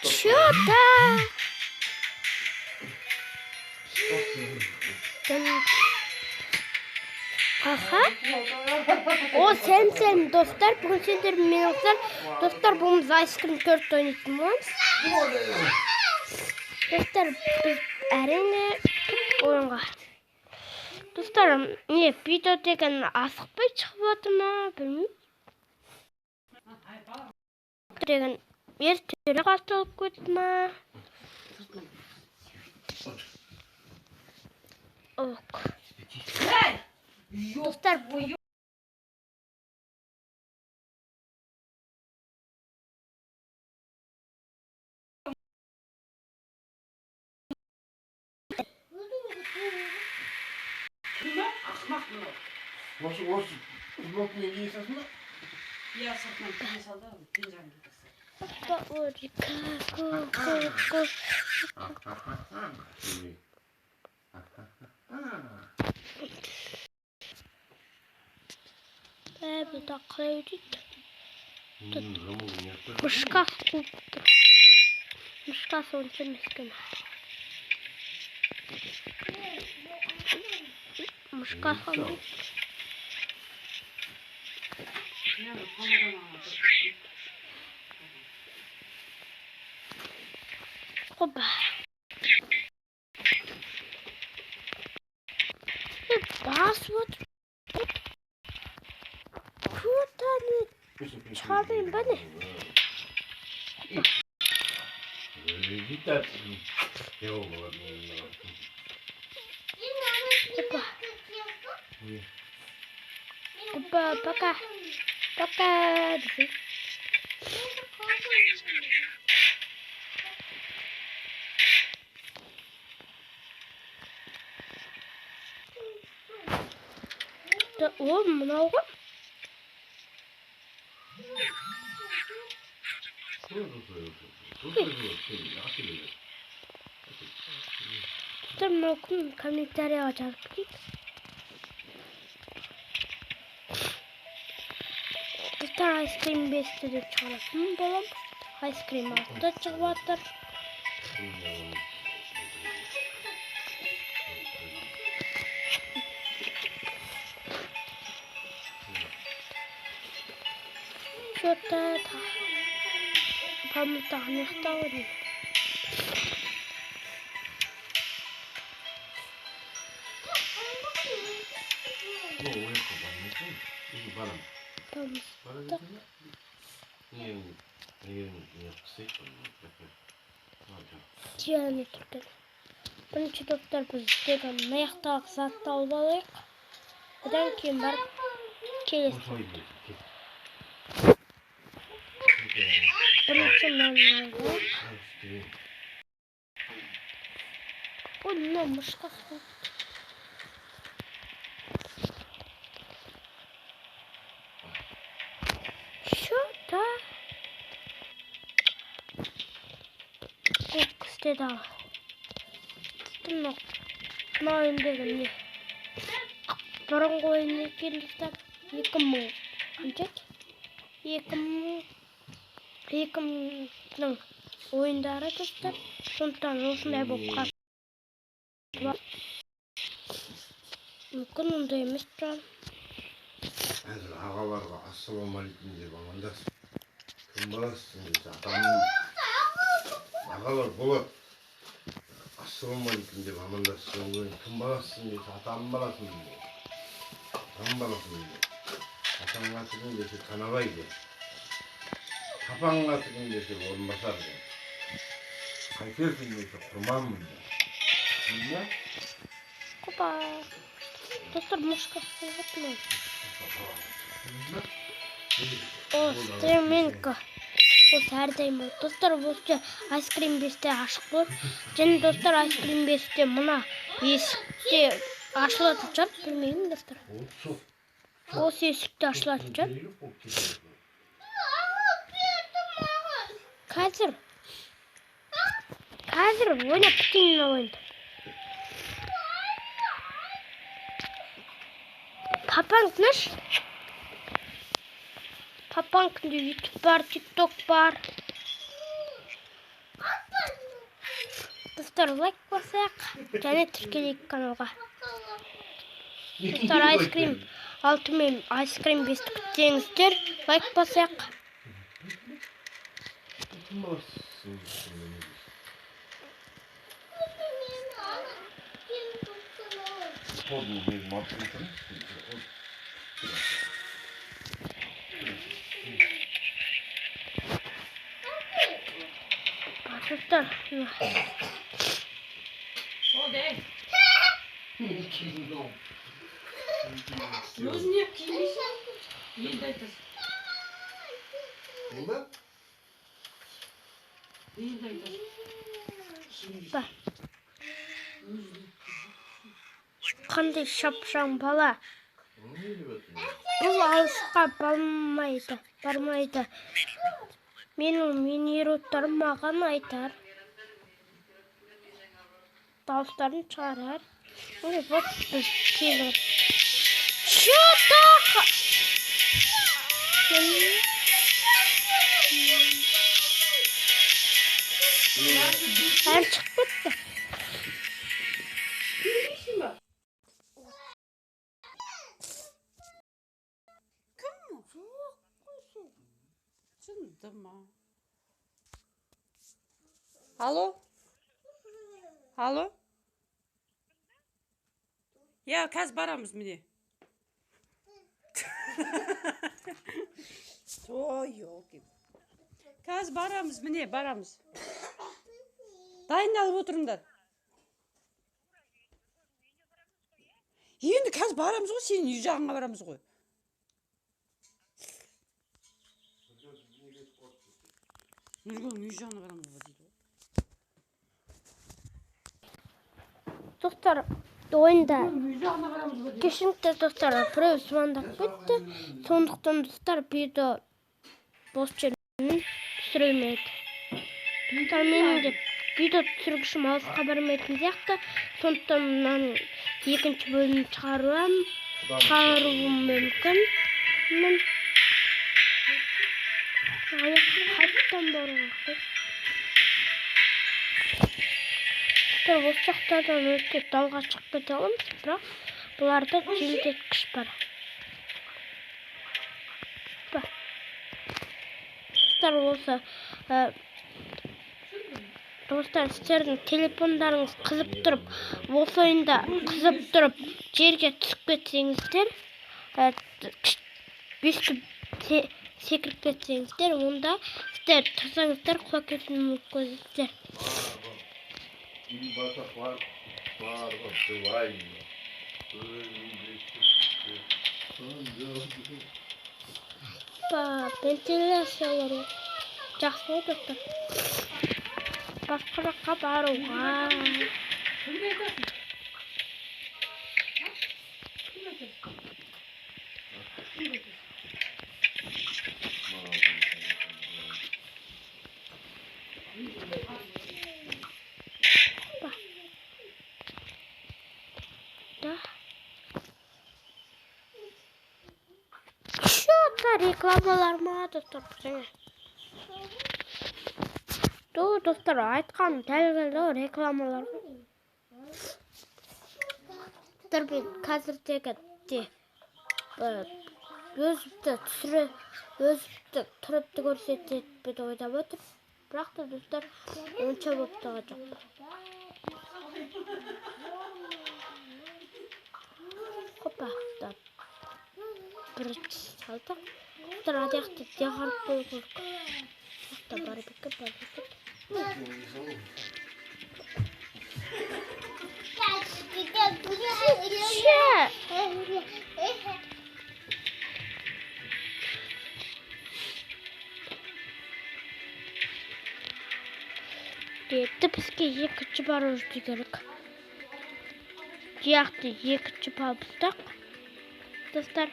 Что-то. Аха. О, sen dostlar. Bugün sizler menoklar. Dostlar bugün Ice Cream 4 oynayacağız. Dostlar biz әрине oyunға. Достар, не видео деген асықпай шығып жатыр ма, білмеймін. Деген ертелі басталып кетті ма? Ок. Достар, Осы футболканы киесің ба? Я сыртынан кие салды, пенжам киесің. Бәрі тақылай дейді. Мышқа қуыпты. Мышқа сонша мескін. Мышқа қамды. Опа. Басып отыр. Куда не шығармайын ба не? Опа. Опа, пока. Пока. О, мынауға. Мынау кім комментарияға жазып кетейік. Достар, Ice Cream 5-ті деп шығаратын болам. Ice Cream 6-та шығып жатыр. Что-то памятақ мектау дейм. Тияны тұрды. Бірінші достар біз деген маяқтағы затты алып алайық. Одан кейін барып келесің. Бірінші мынаны алайық. Ой, мынау мышқа қуыпты. Что-то. Ок, істеді ал. Мына ойындегі не? Бұрынғы ойын екен достар. 2000 қанша? 2000-ның ойындары достар. Сондықтан осындай болып қалды. Мүмкін ондай емес тұрар. Әзір ағаларға ассалаумалейкум деп амандас. Кім баласың десе атамның ағалар болады. Ассалаумалейкум деп амандасың ғой. Кім баласың десе атамның баласың дейді. Атамның баласың дейді. Атаңның аты кім десе Танабай де. Папаңның аты кім десе Орынбасар де. Қайтерсің десе Құрманмын де. Білді? Опа. Достар, мышқа қуыпты. О, стременка. Осы әрдайым болды. Достар, осы Ice Cream 5-те ашық болды. Және достар, Ice Cream 5-те мұна есікте ашылатын шығар. Білмеймін достар. Осы есікте ашылатын шығар. Қазір ойнап кетейін ойынды. Папаң тыныш? Папаң күнде YouTube бар, TikTok бар. достар, лайк басайық, және тіркелейік каналға. Достар, айскрим, алтымен айскрим бесті күтсеңіздер, лайк басайық. Kim balasın? Подну не матрица. Достар, О, 네. Kim өзіне кимейсің. Енді айтасың. Kim? Енді айтасың. ба. Қандай шапшаң бала. Бұл алысқа бармайды. Менің минеруттарым маған айтар. Дауыстарын шығарар. Ой, вот біз келіп. Шатақа! Әр шығып кетті. Білмейсің ба? Кім? Жоқ, қойсын. Шынды ма? Алло? Алло? Я, қазір барамыз міне. Ой, елки. Қазір барамыз міне, барамыз. Дайындалып отырыңдар. Енді қазір барамыз ғой, сенің үй жағыңа барамыз ғой. Нұргүлдің үй жағына барамыз ғой дейді. Достар, ойында Үй жағына барамыз ғой дейді. кешіріңіздер достар, біреу звондап кетті. Сондықтан достар, видео бос жерінен түсірілмеді. Достар, менің де видео түсіргішім алысқа бармайтын сияқты. Сондықтан мынаның екінші бөлімін шығаруым мүмкін. Қайттан баруға қой. Осы жақтардан өтіп далға шығып кете аламыз, бірақ бұларда желдеткіш бар. Достар, осы достар, сіздердің телефондарыңыз қызып тұрып, осы ойында қызып тұрып, жерге түсіп кетсеңіздер, бесті секіріп кетсеңіздер, онда сіздер тұрсаңыздар, құлап кетуі мүмкінсіздер. batak var, sıvay. Вентиляциялар жақсы ғой достар. Басқа жаққа баруға. Кімге айтасың? Рекламалар ма достар? Достар, айтқаным дәл рекламалар. Достар, мен қазірдегі өзімді тұрыпты көрсетеді ойдап отыр. Бірақ та достар, онша болып таға жоқ. Қопа, бір салдық. Достар, адияқты деғарып қой көрік. Достар, барбекке. Енді бізге екінші бару жүрді керек. Жияқты екінші бабыстақ. Достар.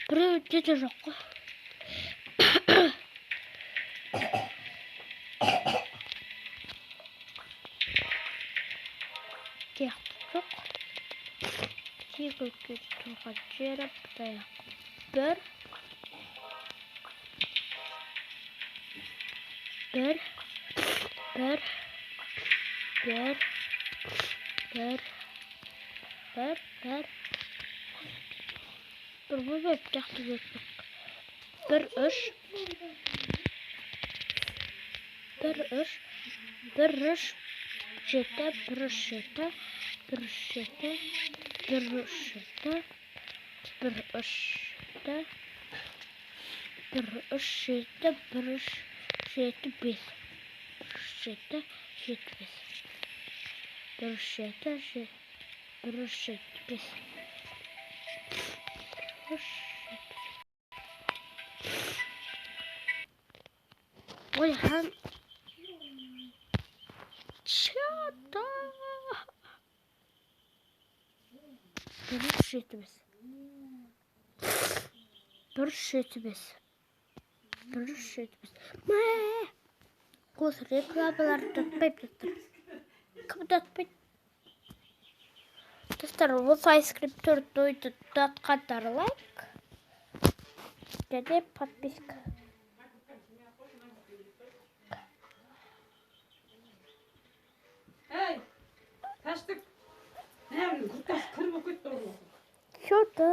Біреу өте жоқ қой. тигізге тұрған жері бұдай. Bir. Bir bu жақты көппек. Bir үш. Жеті. Ой, хан. Чата. Bir жетіміз. Мә! Осы рекламаларды татпайып достар. Кім татпайды? Достар, осы айскриптер тойды татқандар лайк. Және подписка. Ey, taştık. Ne yapayım? Kurtas kırmızı kuytu olur. Şurada.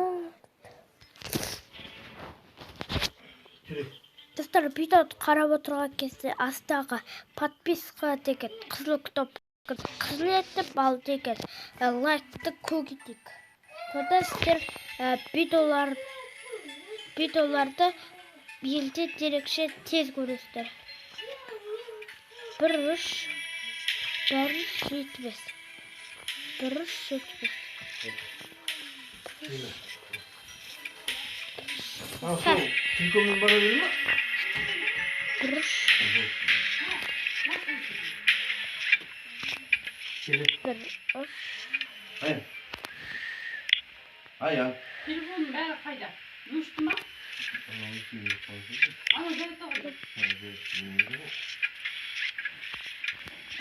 Достар, видеоды қарап отырған кезде астағы подписка деген қызыл кнопка қызыл етіп ал деген лайкты көк етейік. Сонда сіздер видеоларды елде дерекше тез көресіздер. Bir 길거면 말하는 아야. Telefonum ben kayda. Düştü mü? Ama böyle de oldu.